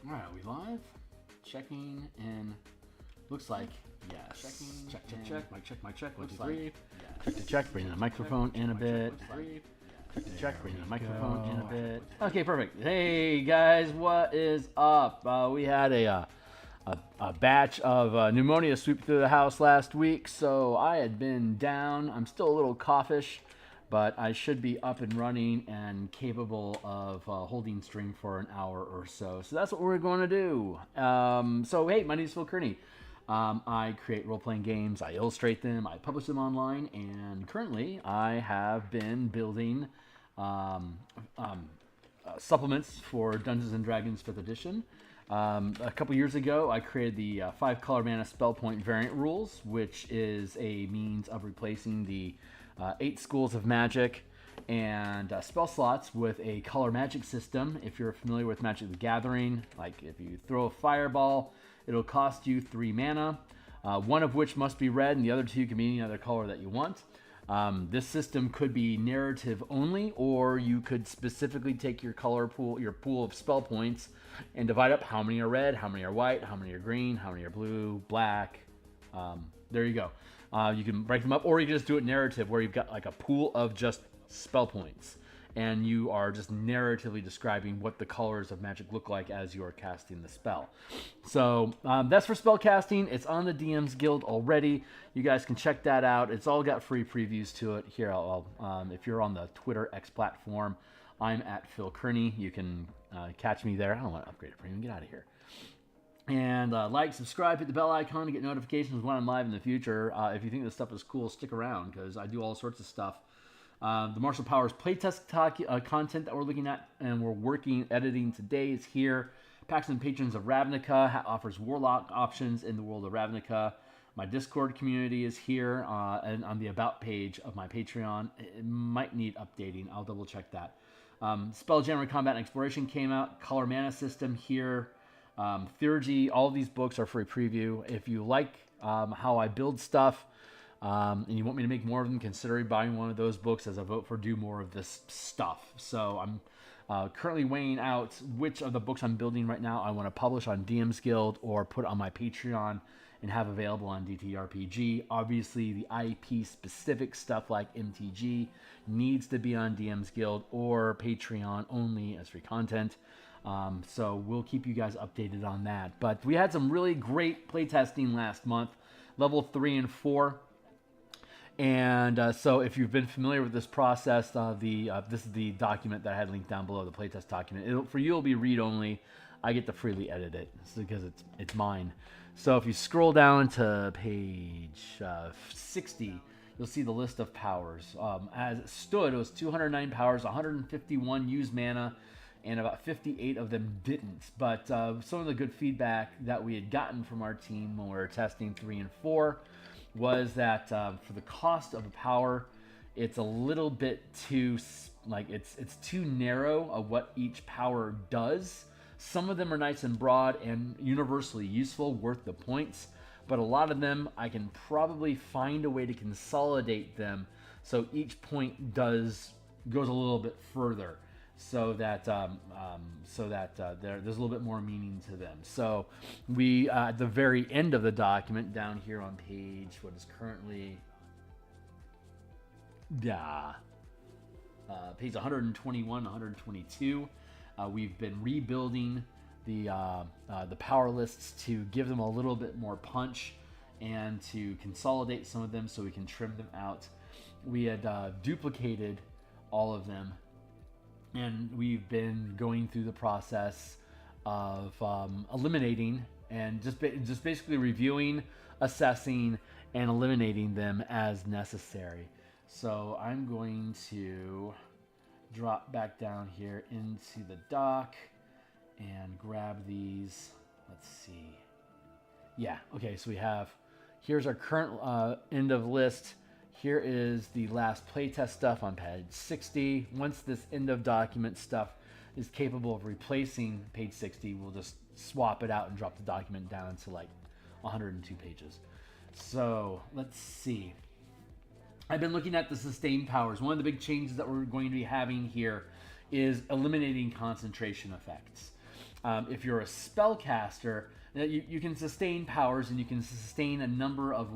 All right, are we live? Checking in. Looks like yes. Checking. Check. Mic check. 1, 2, 3. Check. Bring the microphone in a bit. Check. Bring the microphone in a bit. Okay, perfect. Hey guys, what is up? We had a batch of pneumonia sweep through the house last week, so I had been down. I'm still a little coughish, but I should be up and running and capable of holding stream for an hour or so. So that's what we're going to do. So hey, my name is Phil Kearney. I create role-playing games, I illustrate them, I publish them online, and currently I have been building supplements for Dungeons & Dragons 5th edition. A couple years ago, I created the 5 color mana spell point variant rules, which is a means of replacing the 8 schools of magic and spell slots with a color magic system. If you're familiar with Magic the Gathering, like if you throw a fireball, it'll cost you 3 mana, one of which must be red, and the other 2 can be any other color that you want. This system could be narrative only, or you could specifically take your color pool, your pool of spell points, and divide up how many are red, how many are white, how many are green, how many are blue, black. There you go. You can break them up, or you can just do it narrative, where you've got like a pool of just spell points, and you are just narratively describing what the colors of magic look like as you are casting the spell. So that's for spell casting. It's on the DMsGuild already. You guys can check that out. It's all got free previews to it. Here, if you're on the Twitter X platform, I'm at Phil Kearney. You can catch me there. I don't want to upgrade it premium. Get out of here. And like, subscribe, hit the bell icon to get notifications when I'm live in the future. If you think this stuff is cool, stick around, because I do all sorts of stuff. The Martial Powers playtest content that we're looking at and we're editing today is here. Pacts and Patrons of Ravnica offers Warlock options in the world of Ravnica. My Discord community is here, and on the About page of my Patreon. It might need updating. I'll double check that. Spelljammer Combat and Exploration came out. Color Mana System here. Theurgy, all of these books are for a preview. If you like how I build stuff, and you want me to make more of them, consider buying one of those books as a vote for do more of this stuff. So I'm currently weighing out which of the books I'm building right now I want to publish on DMsGuild or put on my Patreon and have available on ttrpg. Obviously, the IP-specific stuff like MTG needs to be on DMsGuild or Patreon only as free content. So we'll keep you guys updated on that. But we had some really great playtesting last month, level 3 and 4. And so if you've been familiar with this process, this is the document that I had linked down below, the playtest document. For you, it'll be read-only. I get to freely edit it because it's mine. So if you scroll down to page 60, you'll see the list of powers. As it stood, it was 209 powers, 151 used mana, and about 58 of them didn't. But some of the good feedback that we had gotten from our team when we were testing 3 and 4 was that for the cost of a power, it's a little bit too, it's too narrow of what each power does. Some of them are nice and broad and universally useful, worth the points, but a lot of them I can probably find a way to consolidate them so each point goes a little bit further, so that there's a little bit more meaning to them. So we at the very end of the document, down here on page what is currently page 121, 122, we've been rebuilding the power lists to give them a little bit more punch and to consolidate some of them so we can trim them out. We had duplicated all of them, and we've been going through the process of eliminating and just basically reviewing, assessing, and eliminating them as necessary. So I'm going to drop back down here into the dock and grab these. Let's see. Yeah, okay, so here's our current end of list. Here is the last playtest stuff on page 60. Once this end of document stuff is capable of replacing page 60, we'll just swap it out and drop the document down to like 102 pages. So let's see. I've been looking at the sustained powers. One of the big changes that we're going to be having here is eliminating concentration effects. If you're a spellcaster, you can sustain powers, and you can sustain a number of.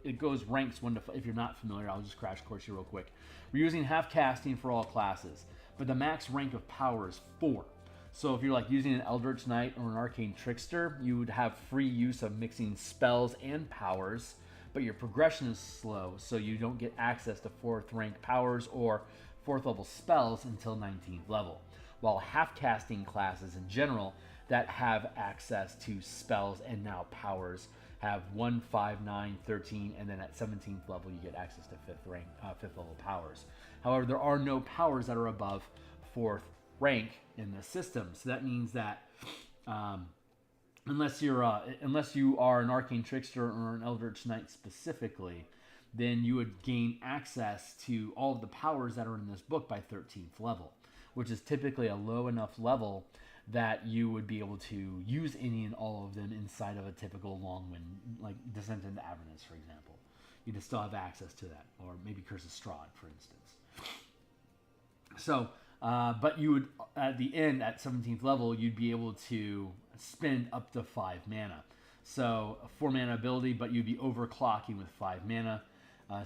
It goes ranks 1 to 5. If you're not familiar, I'll just crash course you real quick. We're using half casting for all classes, but the max rank of power is 4. So if you're like using an Eldritch Knight or an Arcane Trickster, you would have free use of mixing spells and powers, but your progression is slow, so you don't get access to 4th rank powers or 4th level spells until 19th level. While half casting classes in general that have access to spells and now powers have 1, 5, 9, 13, and then at 17th level you get access to 5th level powers. However, there are no powers that are above 4th rank in the system, so that means that unless you are an Arcane Trickster or an Eldritch Knight specifically, then you would gain access to all of the powers that are in this book by 13th level, which is typically a low enough level that you would be able to use any and all of them inside of a typical Longwind, like Descent into Avernus, for example. You just still have access to that, or maybe Curse of Strahd, for instance. So, but you would, at the end, at 17th level, you'd be able to spend up to 5 mana. So, a 4 mana ability, but you'd be overclocking with 5 mana,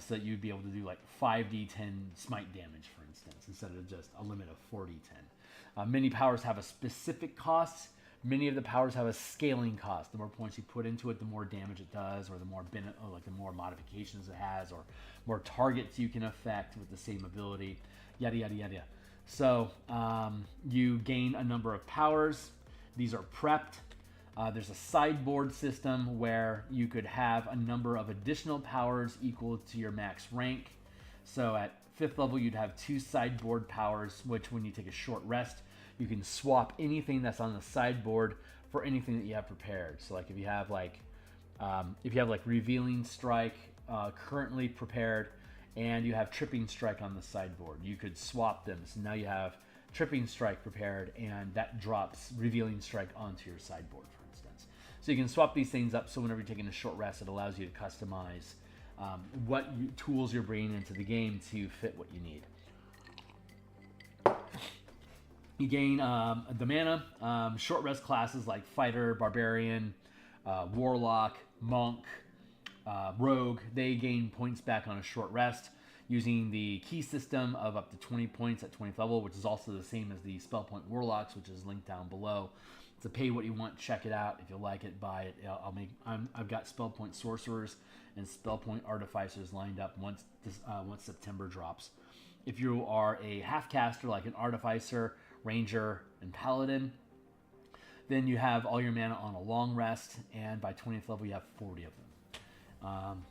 so that you'd be able to do like 5d10 smite damage, for instance, instead of just a limit of 4d10. Many powers have a specific cost. Many of the powers have a scaling cost. The more points you put into it, the more damage it does, or the more the more modifications it has, or more targets you can affect with the same ability, yada yada yada. So you gain a number of powers. These are prepped. There's a sideboard system where you could have a number of additional powers equal to your max rank. So at 5th level, you'd have 2 sideboard powers, which when you take a short rest, you can swap anything that's on the sideboard for anything that you have prepared. So like if you have like Revealing Strike currently prepared, and you have Tripping Strike on the sideboard, you could swap them. So now you have Tripping Strike prepared, and that drops Revealing Strike onto your sideboard, for instance. So you can swap these things up, so whenever you're taking a short rest, it allows you to customize tools you're bringing into the game to fit what you need. You gain the mana. Short rest classes like Fighter, Barbarian, Warlock, Monk, Rogue, they gain points back on a short rest using the key system of up to 20 points at 20th level, which is also the same as the Spell Point Warlocks, which is linked down below. To pay what you want, check it out. If you like it, buy it. I've got Spell Point Sorcerers and Spell Point Artificers lined up once September drops. If you are a half caster like an Artificer, Ranger, and Paladin, then you have all your mana on a long rest, and by 20th level you have 40 of them.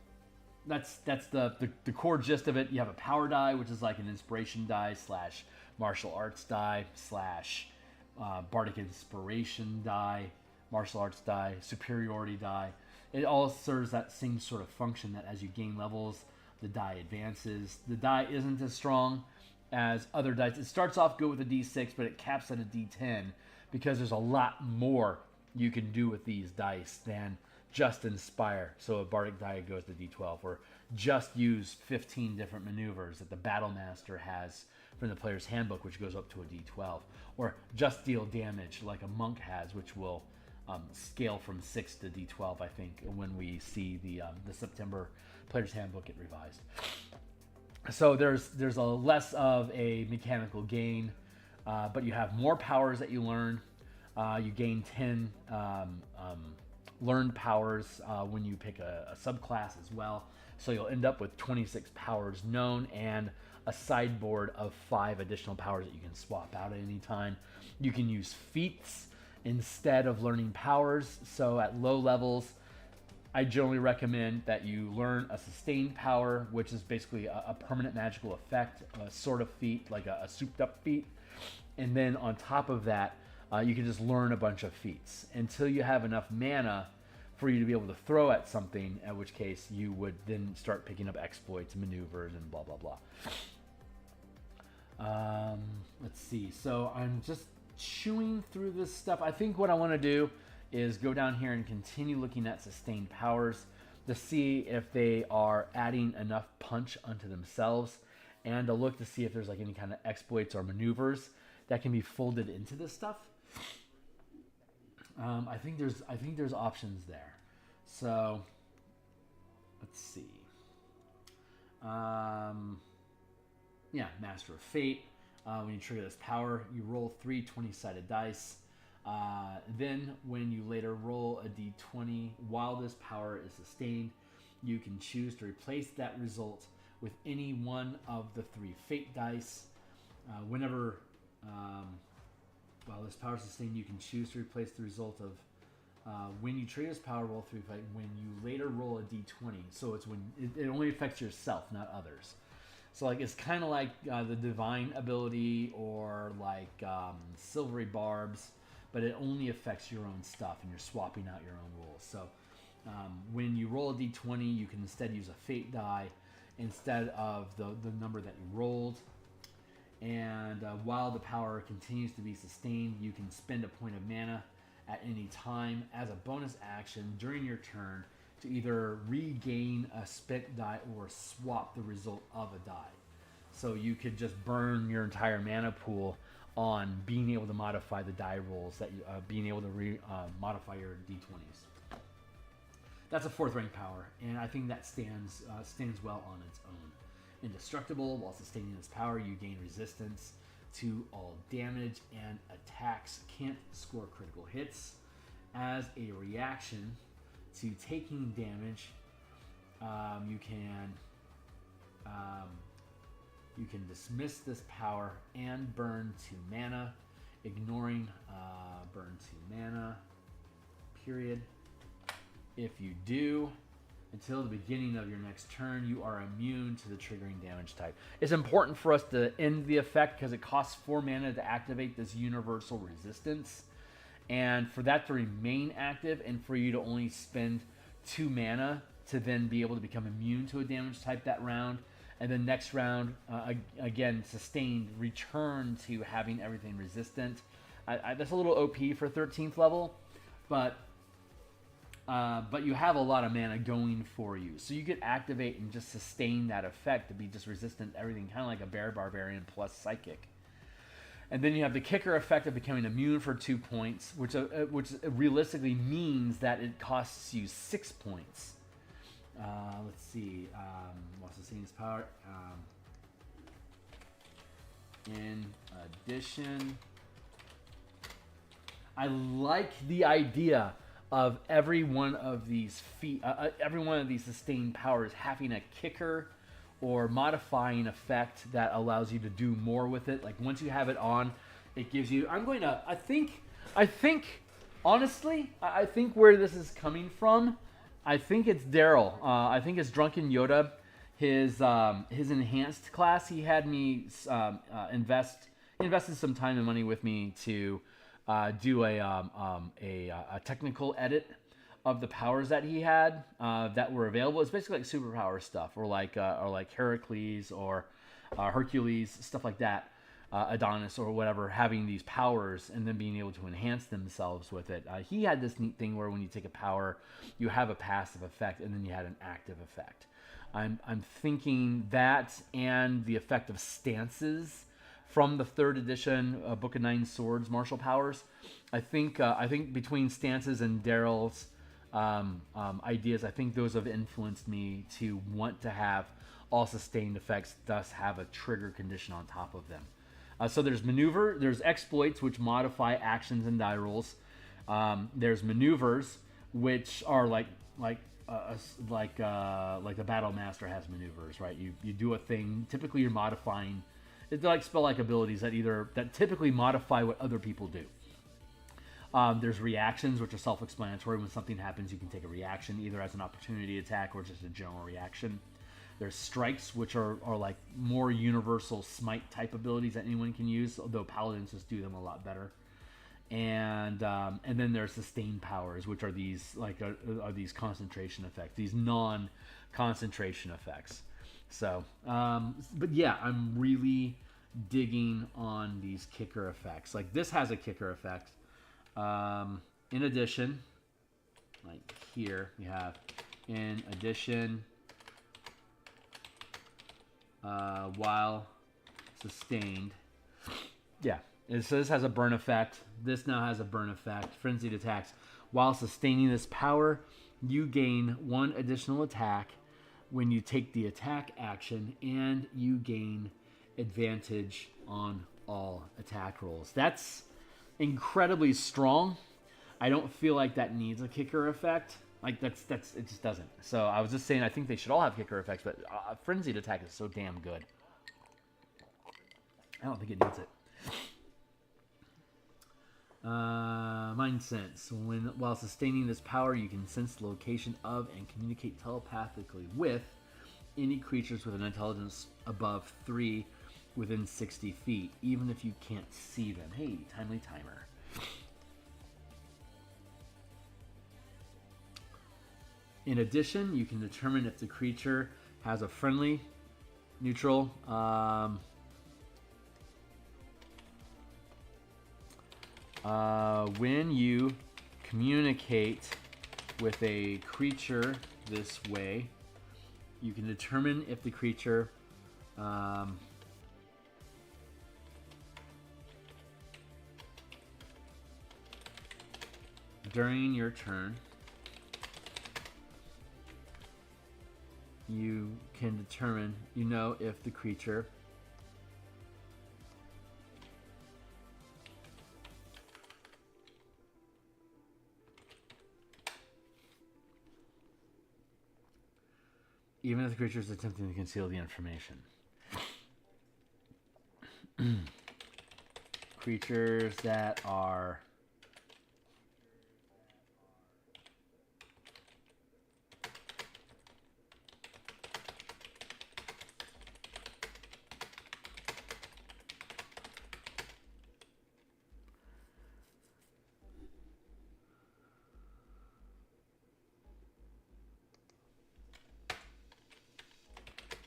That's the core gist of it. You have a power die, which is like an inspiration die / martial arts die / bardic inspiration die, martial arts die, superiority die. It all serves that same sort of function, that as you gain levels, the die advances. The die isn't as strong as other dice. It starts off good with a D6, but it caps at a D10 because there's a lot more you can do with these dice than just inspire. So a bardic die goes to D12, or just use 15 different maneuvers that the battle master has from the player's handbook, which goes up to a D12, or just deal damage like a monk has, which will scale from 6 to D12, I think, when we see the September player's handbook get revised. So there's a less of a mechanical gain, but you have more powers that you learn. You gain 10 learned powers when you pick a subclass as well. So you'll end up with 26 powers known and a sideboard of 5 additional powers that you can swap out at any time. You can use feats instead of learning powers. So at low levels, I generally recommend that you learn a sustained power, which is basically a permanent magical effect, a sort of feat, like a souped up feat. And then on top of that, you can just learn a bunch of feats until you have enough mana for you to be able to throw at something, at which case you would then start picking up exploits, maneuvers, and blah, blah, blah. Let's see. So I'm just chewing through this stuff. I think what I want to do is go down here and continue looking at sustained powers to see if they are adding enough punch unto themselves, and to look to see if there's like any kind of exploits or maneuvers that can be folded into this stuff. I think there's options there. So let's see. Yeah, Master of Fate. When you trigger this power, you roll 3 20-sided dice. Then, when you later roll a d20 while this power is sustained, you can choose to replace that result with any one of the 3 fate dice. Whenever, while this power is sustained, you can choose to replace the result of when you trigger this power, roll 3 fight. When you later roll a d20, so it's when it only affects yourself, not others. So like it's kind of like the divine ability or like silvery barbs, but it only affects your own stuff, and you're swapping out your own rules. So when you roll a d20, you can instead use a fate die instead of the number that you rolled. And while the power continues to be sustained, you can spend a point of mana at any time as a bonus action during your turn to either regain a spent die or swap the result of a die. So you could just burn your entire mana pool on being able to modify the die rolls, that you, being able to modify your d20s. That's a 4th rank power, and I think that stands well on its own. Indestructible, while sustaining this power, you gain resistance to all damage, and attacks can't score critical hits. As a reaction to taking damage, you can dismiss this power and burn 2 mana, ignoring burn 2 mana, period. If you do, until the beginning of your next turn, you are immune to the triggering damage type. It's important for us to end the effect because it costs 4 mana to activate this universal resistance. And for that to remain active and for you to only spend 2 mana to then be able to become immune to a damage type that round, and then next round, again, sustained, return to having everything resistant. That's a little OP for 13th level, but you have a lot of mana going for you. So you could activate and just sustain that effect to be just resistant to everything, kind of like a barbarian plus psychic. And then you have the kicker effect of becoming immune for 2 points, which realistically means that it costs you 6 points. Let's see. What's the same power? In addition, I like the idea of every one of these sustained powers having a kicker or modifying effect that allows you to do more with it. Like once you have it on, it gives you. I think honestly, I think where this is coming from, I think it's Daryl. I think it's Drunken Yoda. His enhanced class. He had me invested some time and money with me to do a technical edit of the powers that he had that were available. It's basically like superpower stuff, or like Heracles or Hercules, stuff like that. Adonis or whatever, having these powers and then being able to enhance themselves with it. He had this neat thing where when you take a power, you have a passive effect and then you had an active effect. I'm thinking that and the effect of stances from the 3rd edition Book of 9 Swords martial powers. I think between stances and Daryl's ideas, I think those have influenced me to want to have all sustained effects, thus have a trigger condition on top of them. So there's maneuver, there's exploits, which modify actions and die rolls. There's maneuvers, which are like the Battle Master has maneuvers, right? You do a thing. Typically, you're modifying. It's like spell-like abilities that typically modify what other people do. There's reactions, which are self-explanatory. When something happens, you can take a reaction, either as an opportunity attack or just a general reaction. There's strikes, which are like more universal smite type abilities that anyone can use, although paladins just do them a lot better. And then there's sustained powers, which are these are these concentration effects, these non-concentration effects. So, but yeah, I'm really digging on these kicker effects. Like this has a kicker effect. In addition, like here we have, in addition, while sustained. Yeah, So this has a burn effect. This now has a burn effect. Frenzied attacks. While sustaining this power, you gain 1 additional attack when you take the attack action, and you gain advantage on all attack rolls. That's incredibly strong. I don't feel like that needs a kicker effect. Like that's it just doesn't. So I was just saying I think they should all have kicker effects, but frenzied attack is so damn good. I don't think it needs it. Mind sense. While sustaining this power, you can sense the location of and communicate telepathically with any creatures with an intelligence above 3 within 60 feet, even if you can't see them. Hey, timely timer. In addition, you can determine if the creature has a friendly, neutral, when you communicate with a creature this way, you can determine if the creature during your turn, you can determine, if the creature even if the creature is attempting to conceal the information. Creatures that are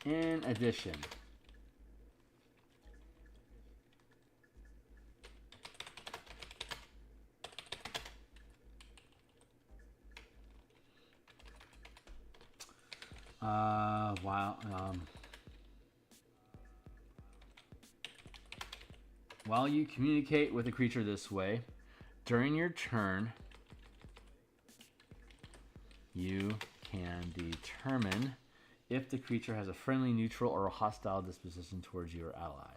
in addition, while you communicate with a creature this way, during your turn, you can determine if the creature has a friendly, neutral, or a hostile disposition towards your ally.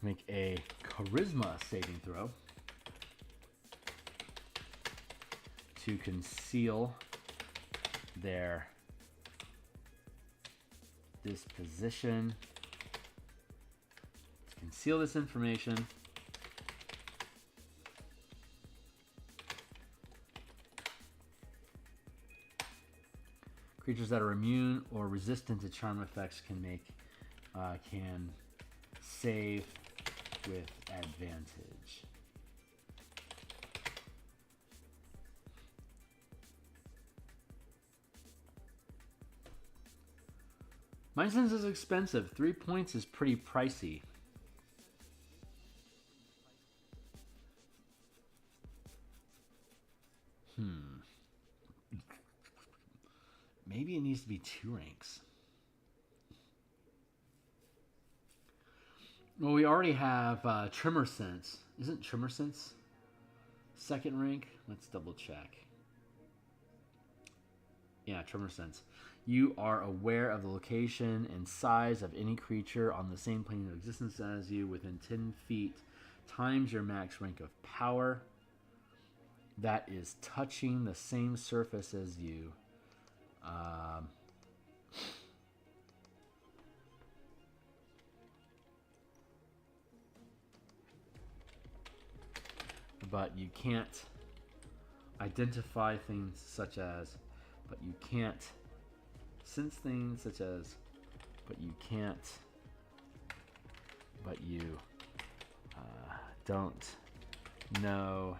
Make a charisma saving throw to conceal their disposition. Conceal this information. Creatures that are immune or resistant to charm effects can save with advantage. Mind Sense is expensive. 3 points is pretty pricey. Maybe it needs to be 2 ranks. Well, we already have Tremor Sense. Isn't Tremor Sense 2nd rank? Let's double check. Yeah, Tremor Sense. You are aware of the location and size of any creature on the same plane of existence as you within 10 feet times your max rank of power that is touching the same surface as you. But you can't identify things such as, but you can't sense things such as, but you can't, but you don't know,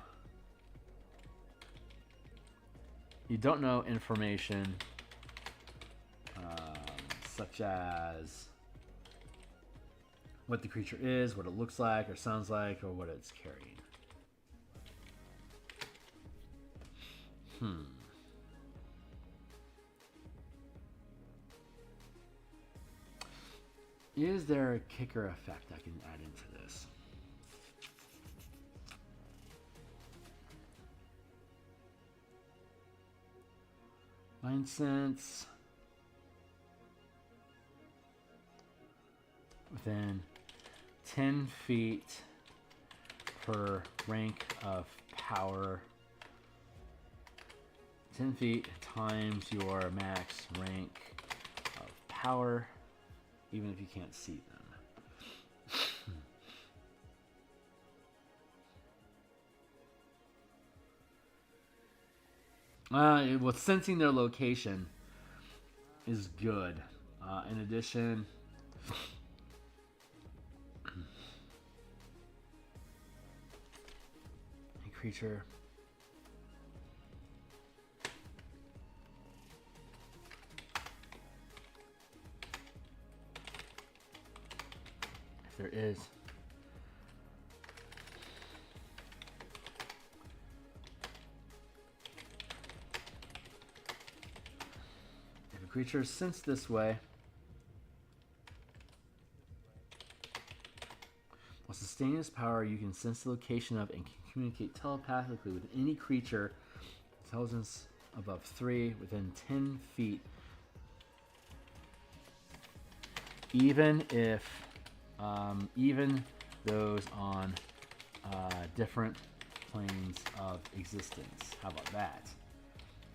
you don't know information such as what the creature is, what it looks like or sounds like, or what it's carrying. Is there a kicker effect I can add into this? Mind sense. Within 10 feet per rank of power. 10 feet times your max rank of power, even if you can't see them. Well, sensing their location is good. In addition, a creature there is if a creature is sensed this way, while sustaining its power, you can sense the location of and can communicate telepathically with any creature intelligence above 3 within 10 feet, even if even those on different planes of existence. How about that?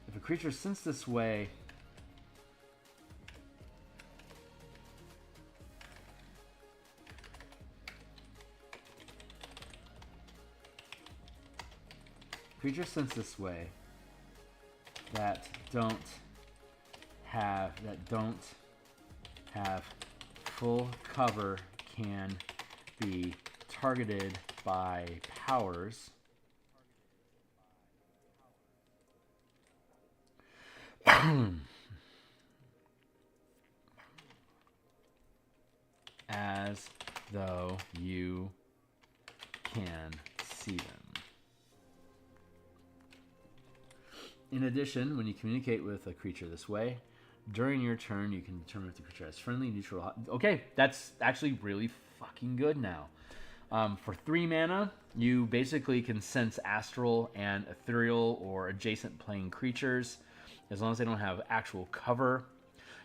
If a creature is sensed this way, creatures sensed this way that don't have full cover can be targeted by powers as though you can see them. In addition, when you communicate with a creature this way, during your turn, you can determine if the creature has friendly, neutral... Okay, that's actually really fucking good now. For 3 mana, you basically can sense astral and ethereal or adjacent plane creatures. As long as they don't have actual cover,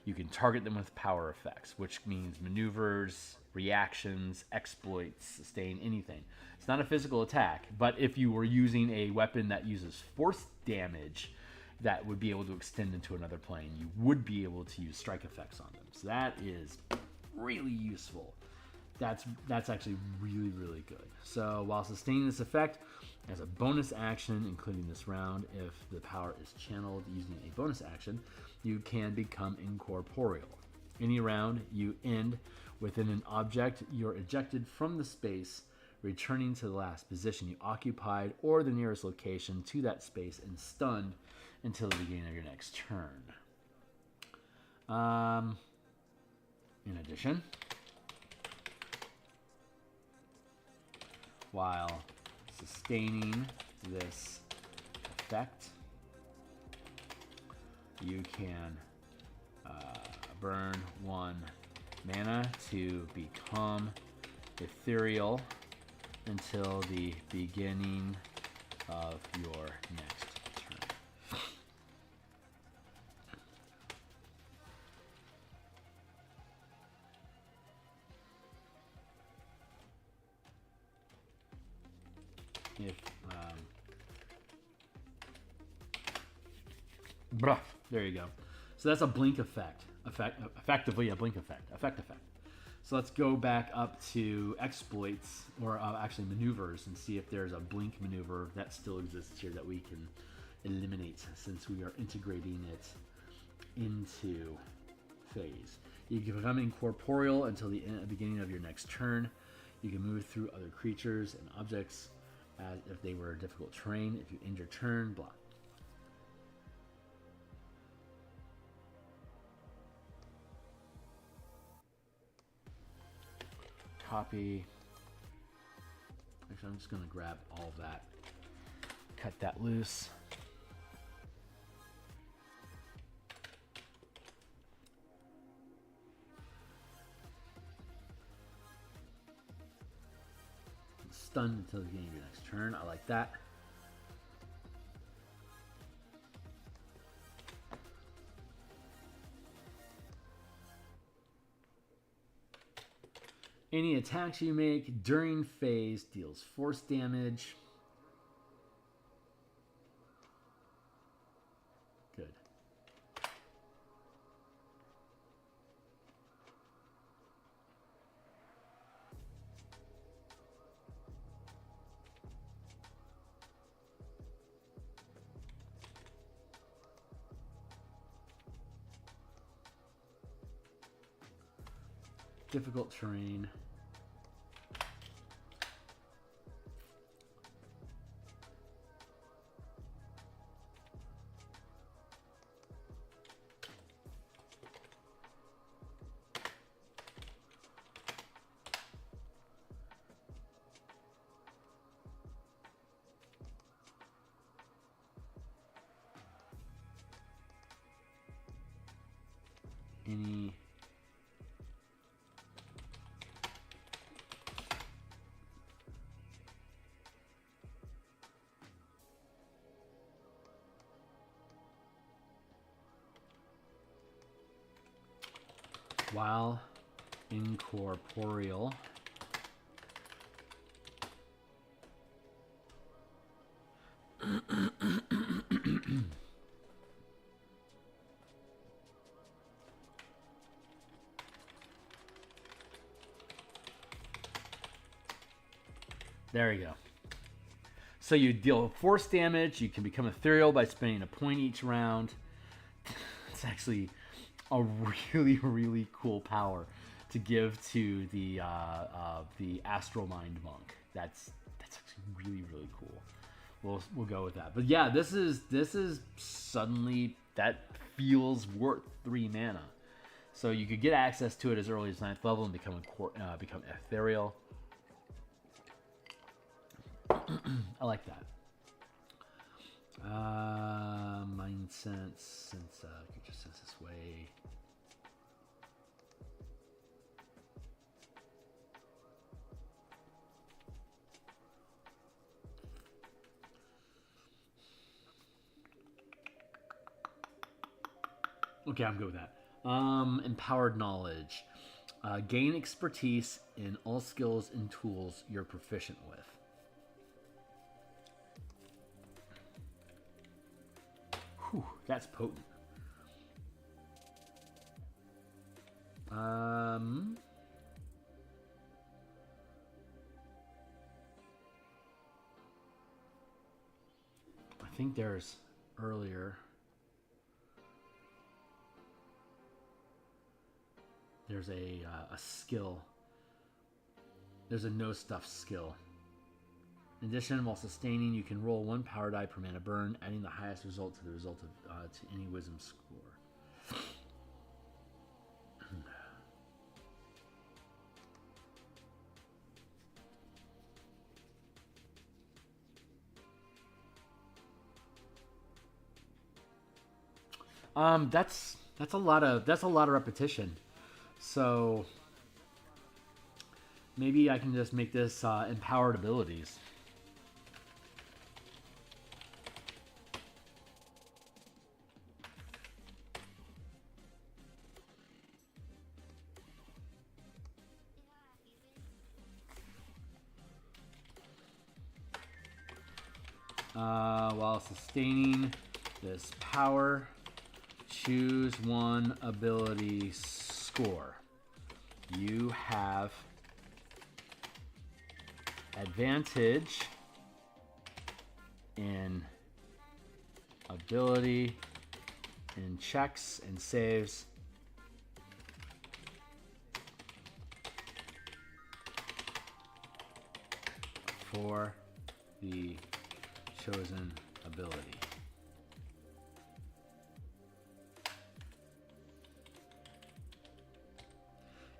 you can target them with power effects, which means maneuvers, reactions, exploits, sustain, anything. It's not a physical attack, but if you were using a weapon that uses force damage that would be able to extend into another plane, you would be able to use strike effects on them. So that is really useful. That's actually really, really good. So while sustaining this effect, as a bonus action, including this round, if the power is channeled using a bonus action, you can become incorporeal. Any round you end within an object, you're ejected from the space, returning to the last position you occupied or the nearest location to that space and stunned until the beginning of your next turn. In addition, while sustaining this effect, you can burn 1 mana to become ethereal until the beginning of your next turn. There you go. So that's a blink effect. Effectively a blink effect. Effect. So let's go back up to exploits, or actually maneuvers, and see if there's a blink maneuver that still exists here that we can eliminate since we are integrating it into phase. You can become incorporeal until the beginning of your next turn. You can move through other creatures and objects as if they were difficult terrain. If you end your turn, block. copy. Actually, I'm just going to grab all of that, cut that loose. Stunned until the beginning of your next turn. I like that. Any attacks you make during phase deals force damage. Good. Difficult terrain. Any while incorporeal, there you go. So you deal force damage. You can become ethereal by spending a point each round. It's actually a really, really cool power to give to the Astral Mind Monk. That's actually really, really cool. We'll go with that. But yeah, this is suddenly that feels worth 3 mana. So you could get access to it as early as 9th level and become ethereal. I like that. Mind sense, creature sense this way. Okay, I'm good with that. Empowered knowledge. Gain expertise in all skills and tools you're proficient with. Whew, that's potent. I think there's earlier. There's a skill. There's a no stuff skill. In addition, while sustaining, you can roll 1 power die per mana burn, adding the highest result to the result of to any wisdom score. That's a lot of repetition. So maybe I can just make this empowered abilities. While sustaining this power, choose 1 ability score. You have advantage in ability, in checks and saves. For the chosen ability.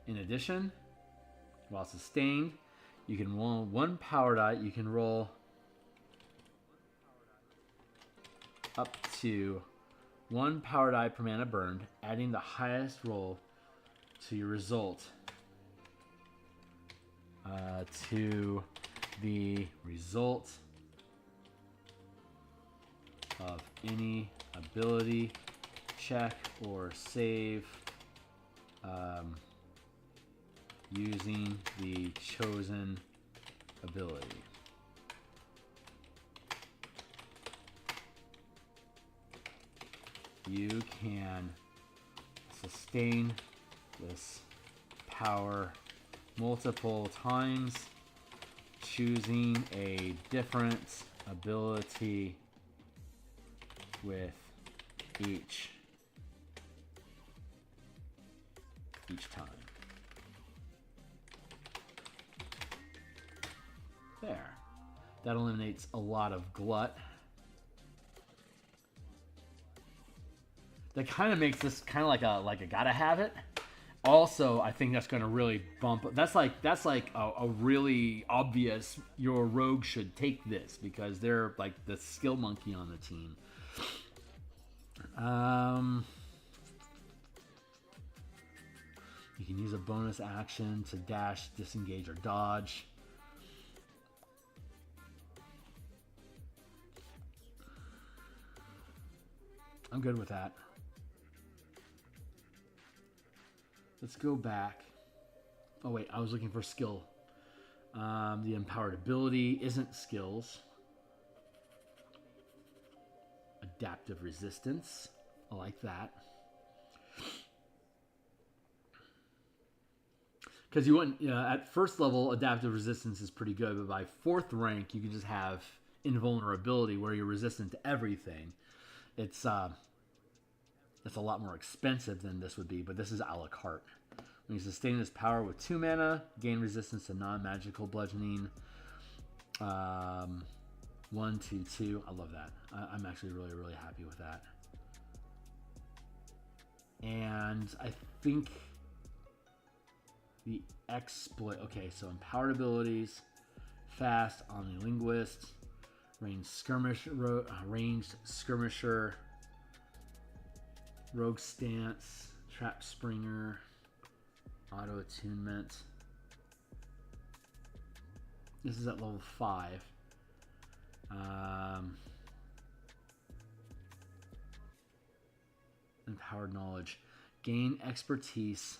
In addition, While sustained, you can roll 1 power die. You can roll up to 1 power die per mana burned, adding the highest roll to your result to the result of any ability check or save using the chosen ability. You can sustain this power multiple times, choosing a different ability with each time. There. That eliminates a lot of glut. That kind of makes this kind of like a gotta have it. Also, I think that's going to really bump. That's like a really obvious. Your rogue should take this because they're like the skill monkey on the team. You can use a bonus action to dash, disengage, or dodge. I'm good with that. Let's go back. Oh wait, I was looking for skill. The empowered ability isn't skills. Adaptive resistance. I like that. Because you want, at first level, adaptive resistance is pretty good, but by 4th rank, you can just have invulnerability where you're resistant to everything. It's a lot more expensive than this would be, but this is a la carte. When you sustain this power with 2 mana, gain resistance to non-magical bludgeoning. 1, 2, 2. I love that. I'm actually really, really happy with that. And I think the exploit. Okay, so empowered abilities, fast, omnilinguist, ranged skirmisher, rogue stance, trap springer, auto attunement. This is at level 5. Empowered knowledge, gain expertise.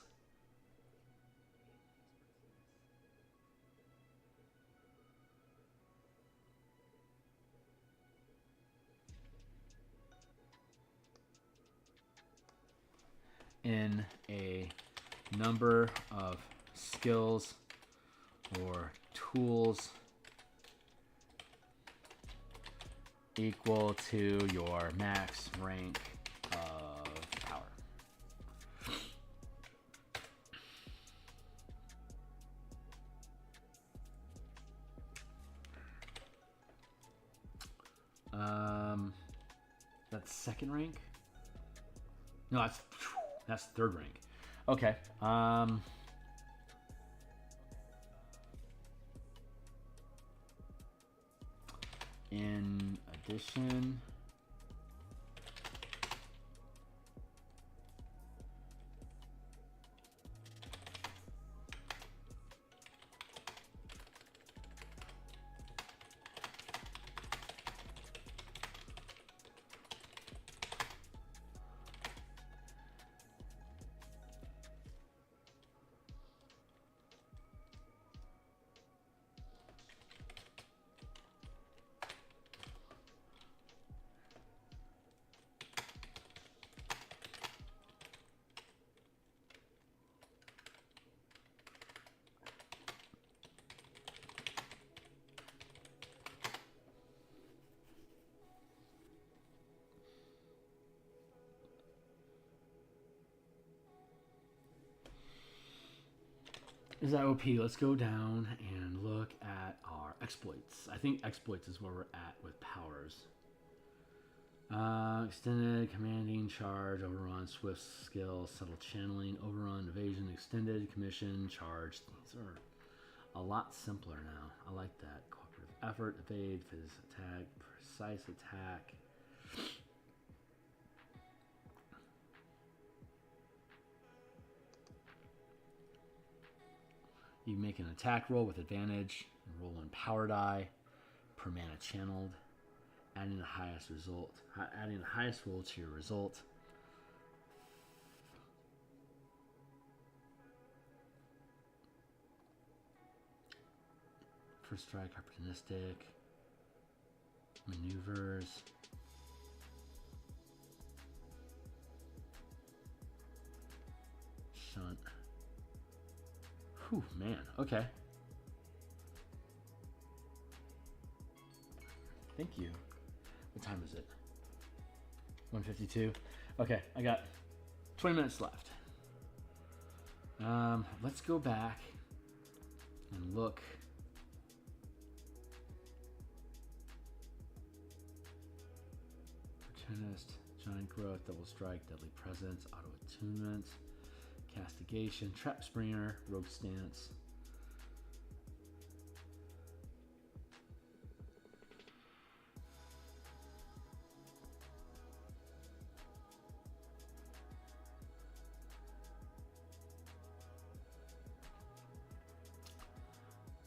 In a number of skills or tools equal to your max rank of power. That's 2nd rank? No, that's 3rd rank. Okay. In addition, is that OP? Let's go down and look at our exploits. I think exploits is where we're at with powers. Extended, commanding, charge, overrun, swift skill, subtle channeling, overrun, evasion, extended, commission, charge. These are a lot simpler now. I like that. Cooperative effort, evade, phase attack, precise attack. You make an attack roll with advantage and roll 1 power die per mana channeled, adding the highest roll to your result. First strike, opportunistic, maneuvers. Shunt. Whew, man, okay. Thank you. What time is it? 1:52. Okay, I got 20 minutes left. Let's go back and look. Opportunist, giant growth, double strike, deadly presence, auto attunement, castigation, trap springer, rogue stance.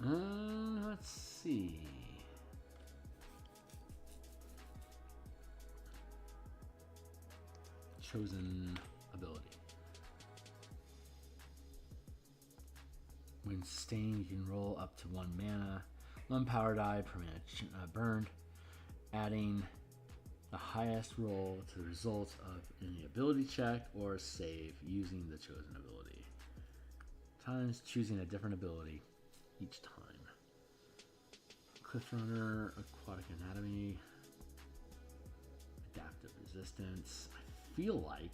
Let's see. Chosen ability. When sustained, you can roll up to 1 mana, 1 power die per mana burned, adding the highest roll to the results of any ability check or save using the chosen ability. Times choosing a different ability each time. Cliff Runner, Aquatic Anatomy, Adaptive Resistance. I feel like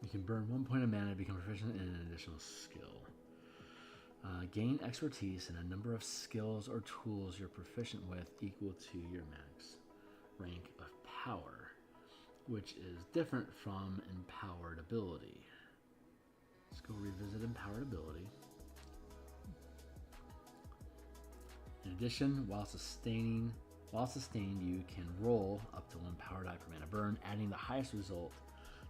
you can burn 1 point of mana to become proficient in an additional skill. Gain expertise in a number of skills or tools you're proficient with equal to your max rank of power, which is different from empowered ability. Let's go revisit empowered ability. In addition, while sustained, you can roll up to 1 power die per mana burn, adding the highest result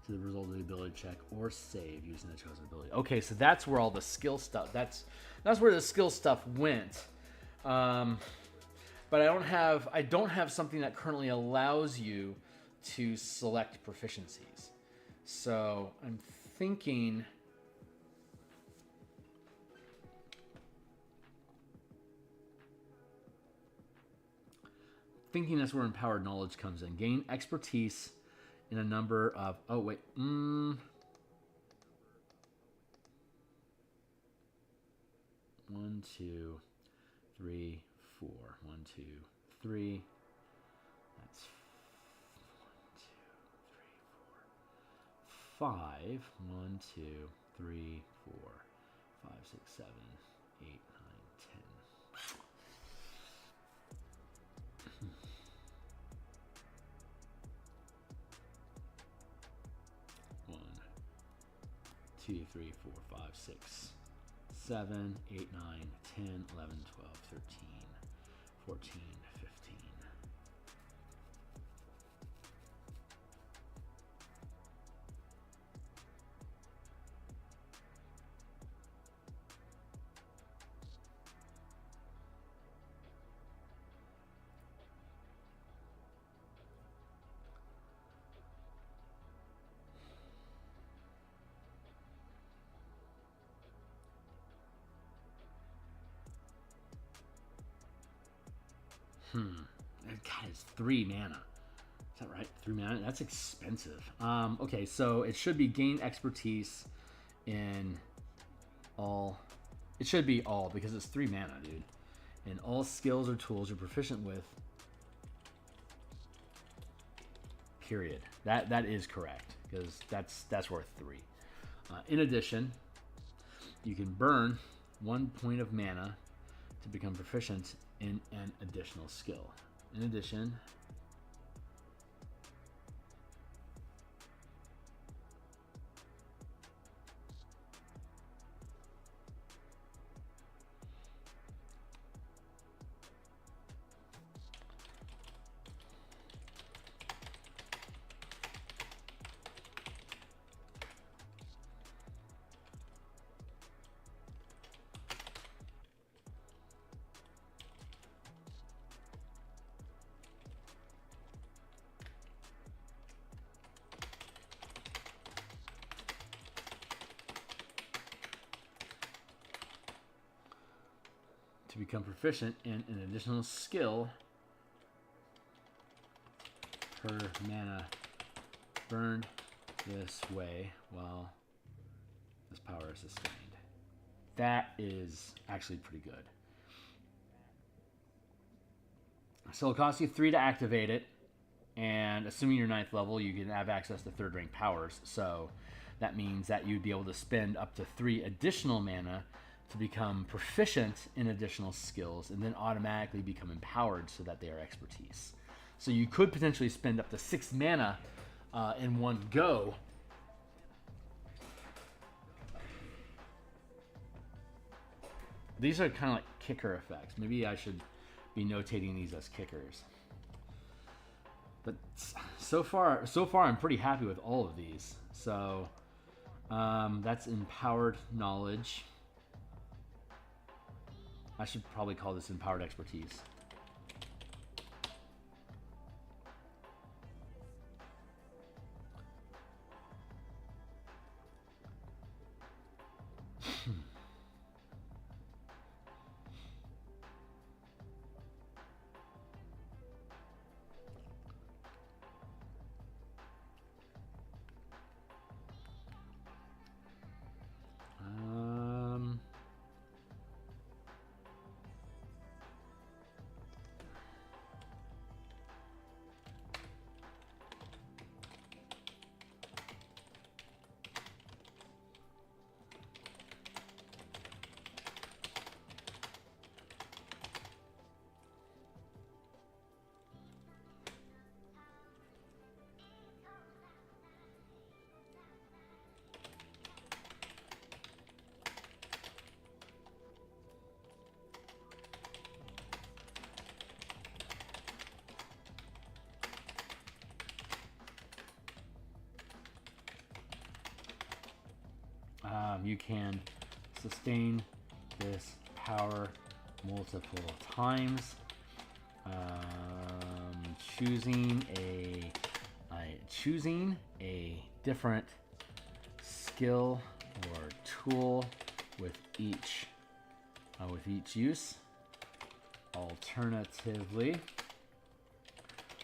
to the result of the ability check or save using the chosen ability. Okay, so that's where all the skill stuff. That's where the skill stuff went. But I don't have something that currently allows you to select proficiencies. So I'm thinking. That's where empowered knowledge comes in. Gain expertise in a number of... Oh, wait. 1, 2, 3, 4. 1, 2, 3. That's 1, 2, 3, 4. 5. 1, 2, 3, 4. 5, 6, 7, 8, 9, 10. 2, 3, 4, 5, 6, 7, 8, 9, 10, 11, 12, 13, 14, 15. God, it's 3 mana. Is that right? 3 mana? That's expensive. Okay, so it should be gain expertise in all. It should be all because it's 3 mana, dude. In all skills or tools you're proficient with. Period. That is correct. because that's worth 3. In addition, you can burn 1 point of mana to become proficient in an additional skill. In addition, to become proficient in an additional skill per mana burned this way while this power is sustained. That is actually pretty good. So it'll cost you 3 to activate it, and assuming you're 9th level, you can have access to 3rd rank powers. So that means that you'd be able to spend up to 3 additional mana to become proficient in additional skills and then automatically become empowered so that they are expertise. So you could potentially spend up to 6 mana in one go. These are kind of like kicker effects. Maybe I should be notating these as kickers. But so far I'm pretty happy with all of these. So that's empowered knowledge. I should probably call this empowered expertise. You can sustain this power multiple times, choosing a different skill or tool with each use. Alternatively,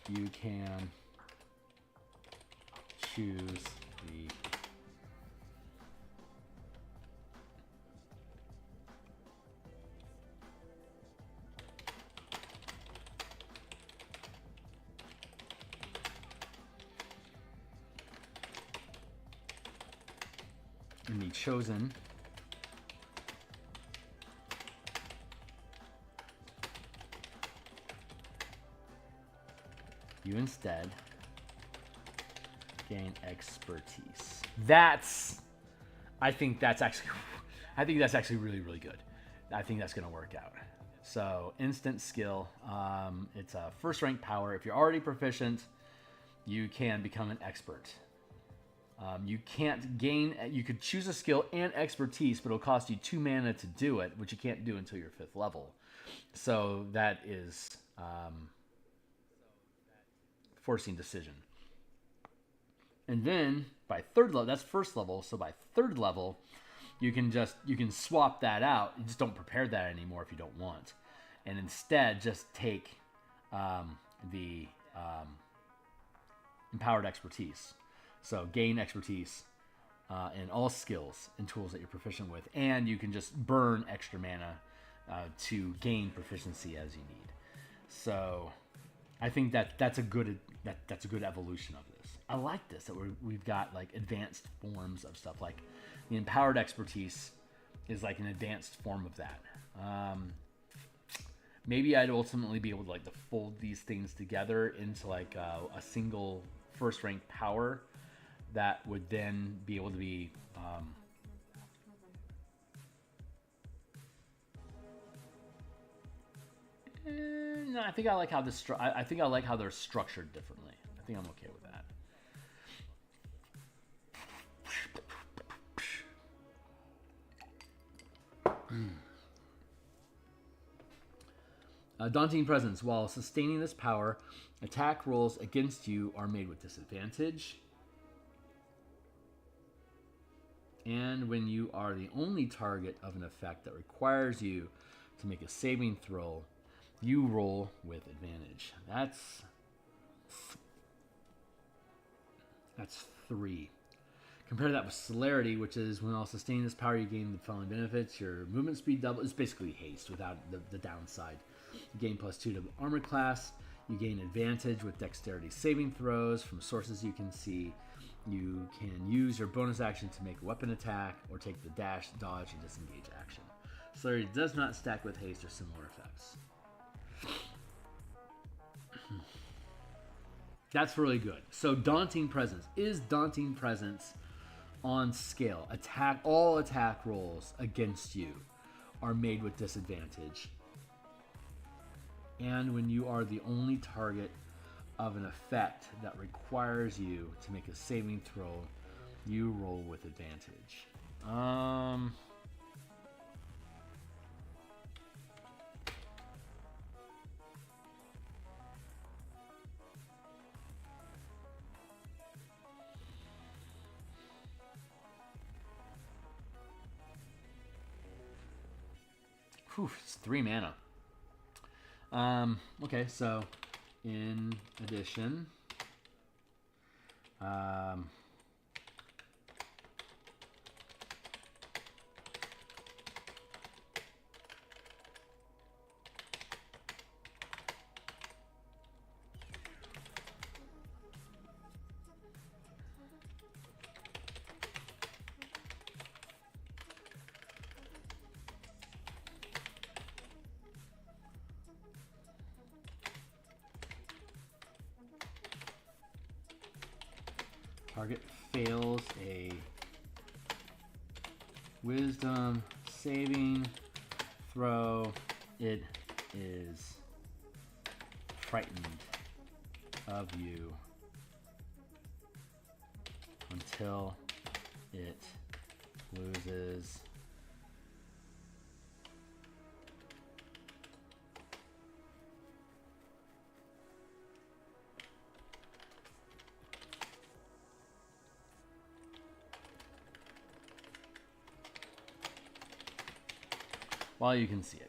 you can choose the chosen you instead gain expertise. I think that's actually really, really good. I think that's going to work out. So instant skill, it's a 1st rank power. If you're already proficient, you can become an expert. You can't gain, you could choose a skill and expertise, but it'll cost you 2 mana to do it, which you can't do until you're 5th level. So that is forcing decision. And then by 3rd level, that's 1st level. So by 3rd level, you can swap that out. You just don't prepare that anymore if you don't want, and instead just take the empowered expertise. So gain expertise in all skills and tools that you're proficient with, and you can just burn extra mana to gain proficiency as you need. So I think that's a good that's a good evolution of this. I like this that we've got like advanced forms of stuff. Like the empowered expertise is like an advanced form of that. Maybe I'd ultimately be able to like to fold these things together into like a single first rank power that would then be able to be no, I think I like how this. I think I like how they're structured differently. I think I'm okay with that. Daunting Presence. While sustaining this power, attack rolls against you are made with disadvantage. And when you are the only target of an effect that requires you to make a saving throw, you roll with advantage. That's 3. Compare that with Celerity, which is when while sustaining this power, you gain the following benefits. Your movement speed double. It's basically haste without the downside. You gain +2 to armor class. You gain advantage with dexterity saving throws from sources you can see. You can use your bonus action to make a weapon attack or take the dash, dodge, and disengage action. Celerity does not stack with haste or similar effects. That's really good. So Daunting Presence. Is Daunting Presence on scale? All attack rolls against you are made with disadvantage. And when you are the only target of an effect that requires you to make a saving throw, you roll with advantage. It's 3 mana. Okay, so in addition, target fails a wisdom saving throw. It is frightened of you until it loses while you can see it.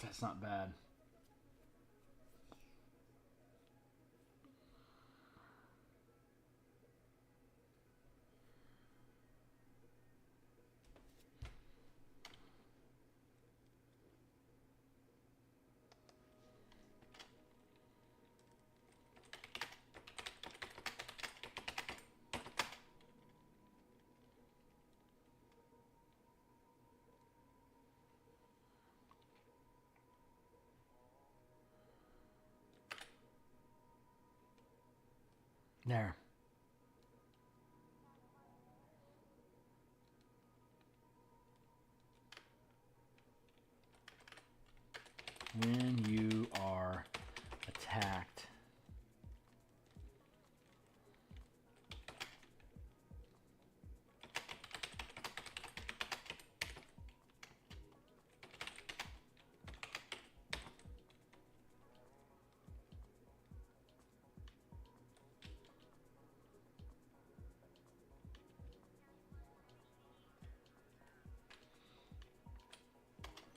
That's not bad. There. When you are attacked,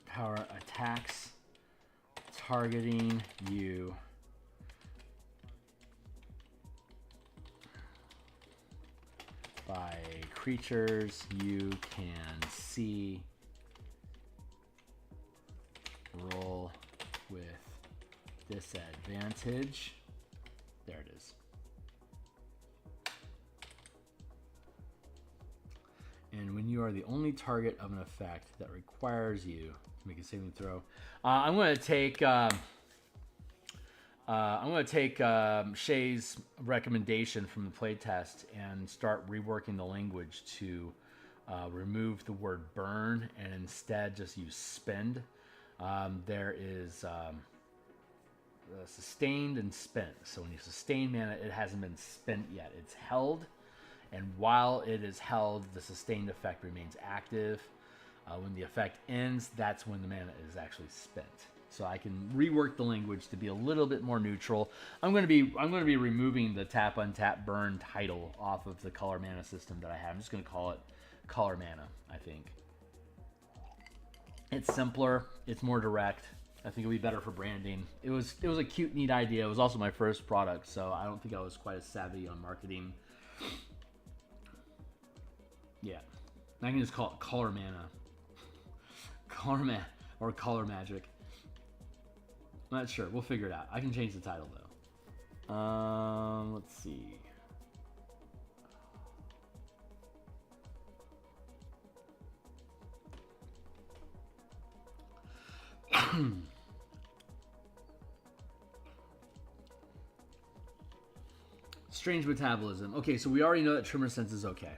power attacks targeting you by creatures you can see. Roll with disadvantage. There it is. And when you are the only target of an effect that requires you to make a saving throw, I'm going to take Shay's recommendation from the playtest and start reworking the language to remove the word burn and instead just use spend. There is sustained and spent. So when you sustain mana, it hasn't been spent yet. It's held. And while it is held, the sustained effect remains active. When the effect ends, that's when the mana is actually spent. So I can rework the language to be a little bit more neutral. I'm going to be removing the tap untap burn title off of the color mana system that I have. I'm just going to call it color mana, I think. It's simpler, it's more direct. I think it'll be better for branding. It was a cute, neat idea. It was also my first product, so I don't think I was quite as savvy on marketing. Yeah, I can just call it color mana. Color mana or color magic. I'm not sure. We'll figure it out. I can change the title though. Let's see. Strange metabolism. Okay, so we already know that Tremor Sense is okay.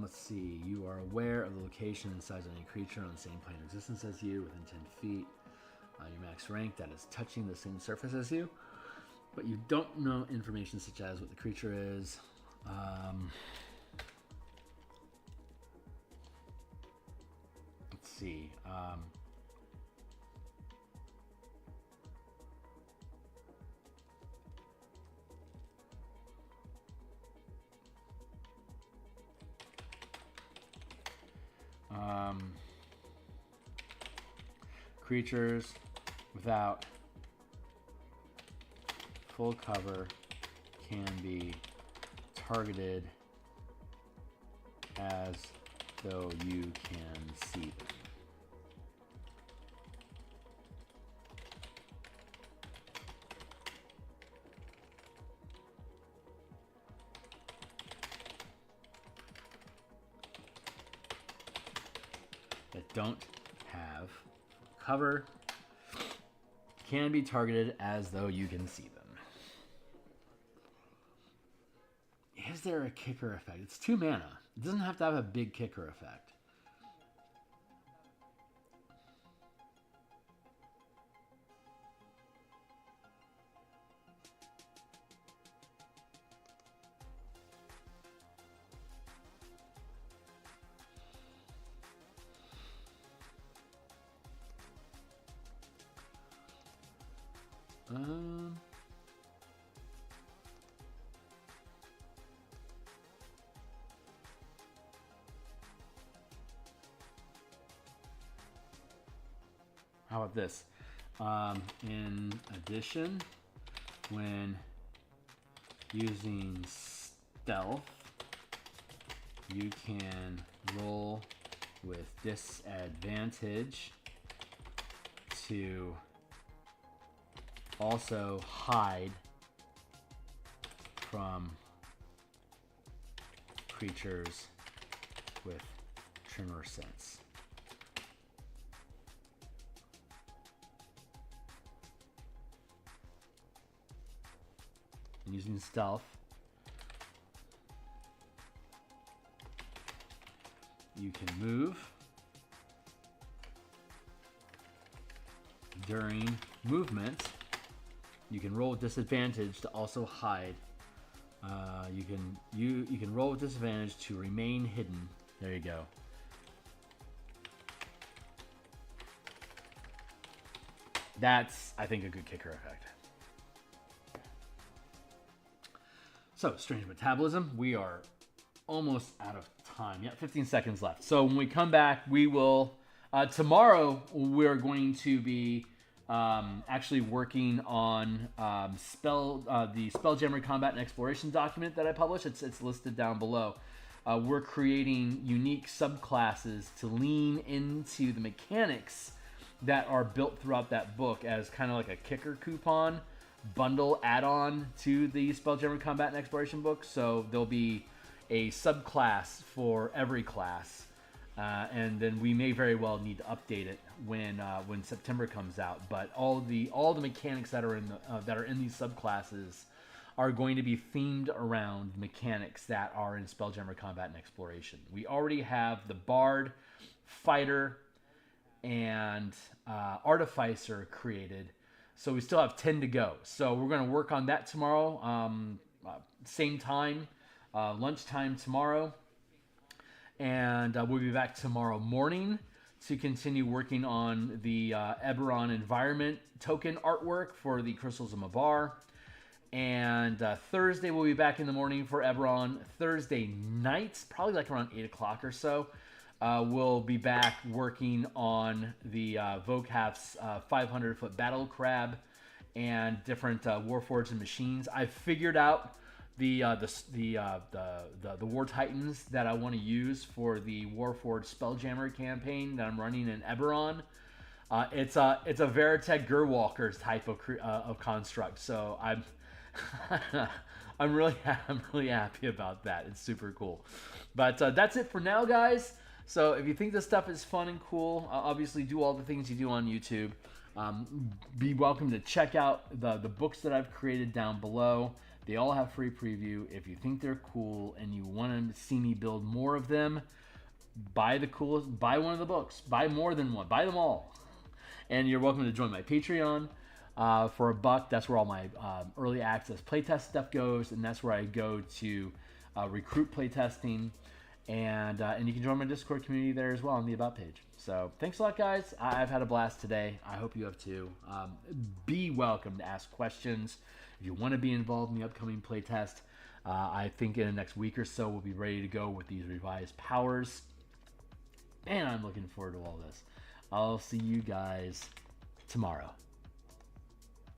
Let's see. You are aware of the location and size of any creature on the same plane of existence as you, within 10 feet. Your max rank that is touching the same surface as you, but you don't know information such as what the creature is. Let's see. Creatures without full cover can be targeted as though you can see them. That don't have cover can be targeted as though you can see them. Is there a kicker effect? It's 2 mana. It doesn't have to have a big kicker effect. How about this? In addition, when using stealth, you can roll with disadvantage to also hide from creatures with Tremor Sense. using stealth. You can move during movement. You can roll with disadvantage to also hide. You can roll with disadvantage to remain hidden. There you go. That's, I think, a good kicker effect. So, strange metabolism. We are almost out of time. Yeah, 15 seconds left. So when we come back, we will... tomorrow, we're going to be actually working on the Spelljammer Combat and Exploration document that I published. It's listed down below. We're creating unique subclasses to lean into the mechanics that are built throughout that book as kind of like a kicker coupon bundle add-on to the Spelljammer Combat and Exploration book. So there'll be a subclass for every class. And then we may very well need to update it when September comes out. But all the mechanics that are in these subclasses are going to be themed around mechanics that are in Spelljammer Combat and Exploration. We already have the Bard, Fighter, and Artificer created, so we still have 10 to go. So we're going to work on that tomorrow, same time, lunchtime tomorrow. And we'll be back tomorrow morning to continue working on the Eberron environment token artwork for the Crystals of Mabar. And Thursday we'll be back in the morning for Eberron. Thursday night, probably like around 8 o'clock or so, we'll be back working on the Vocaf's 500-foot battle crab and different Warforged and machines. I've figured out the War Titans that I want to use for the Warforged Spelljammer campaign that I'm running in Eberron. It's a Veritech Gerwalkers type of construct, so I'm really happy about that. It's super cool. But that's it for now, guys. So if you think this stuff is fun and cool, obviously do all the things you do on YouTube. Be welcome to check out the books that I've created down below. They all have free preview. If you think they're cool and you want to see me build more of them, buy one of the books. Buy more than one. Buy them all. And you're welcome to join my Patreon for $1. That's where all my early access playtest stuff goes, and that's where I go to recruit playtesting. And you can join my Discord community there as well on the About page. So thanks a lot, guys. I've had a blast today. I hope you have too. Be welcome to ask questions. If you want to be involved in the upcoming playtest, I think in the next week or so we'll be ready to go with these revised powers. Man, I'm looking forward to all this. I'll see you guys tomorrow.